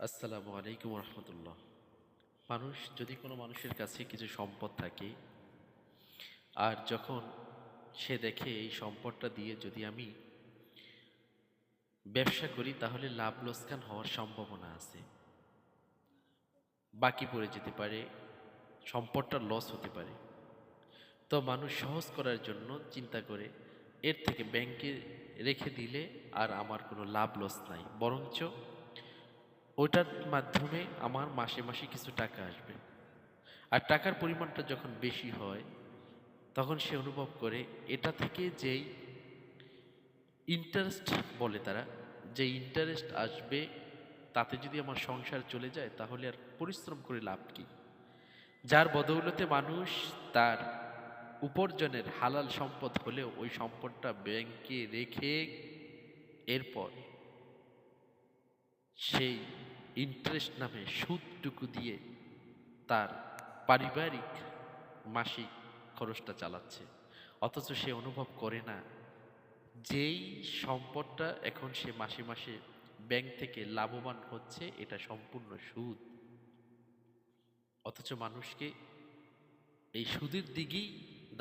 আসসালামু আলাইকুম রহমতুল্লাহ। মানুষ যদি কোনো মানুষের কাছে কিছু সম্পদ থাকে, আর যখন সে দেখে এই সম্পদটা দিয়ে যদি আমি ব্যবসা করি তাহলে লাভ লোকসান হওয়ার সম্ভাবনা আছে, বাকি পড়ে যেতে পারে, সম্পদটা লস হতে পারে। তো মানুষ সহজ করার জন্য চিন্তা করে এর থেকে ব্যাংকে রেখে দিলে আর আমার কোনো লাভ লস নাই, বরঞ্চ ওটার মাধ্যমে আমার মাসে মাসে কিছু টাকা আসবে। আর টাকার পরিমাণটা যখন বেশি হয় তখন সে অনুভব করে এটা থেকে যেই ইন্টারেস্ট বলে তারা, যে ইন্টারেস্ট আসবে তাতে যদি আমার সংসার চলে যায় তাহলে আর পরিশ্রম করে লাভ কি। যার বদৌলতে মানুষ তার উপার্জনের হালাল সম্পদ হলেও ওই সম্পদটা ব্যাংকে রেখে এরপর সেই ইন্টারেস্ট নামে সুদটুকু দিয়ে তার পারিবারিক মাসিক খরচটা চালাচ্ছে। অথচ সে অনুভব করে না যেই সম্পদটা এখন সে মাসে মাসে ব্যাংক থেকে লাভবান হচ্ছে এটা সম্পূর্ণ সুদ। অথচ মানুষকে এই সুদের দিকেই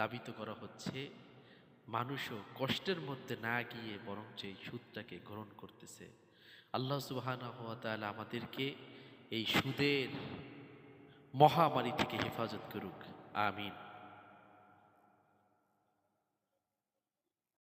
দাবিত করা হচ্ছে। মানুষও কষ্টের মধ্যে না গিয়ে বরঞ্চ এই সুদটাকে গ্রহণ করতেছে। আল্লাহ সুবহানাহু ওয়া তাআলা আমাদেরকে এই সুদের মহামারী থেকে হেফাজত করুক। আমিন।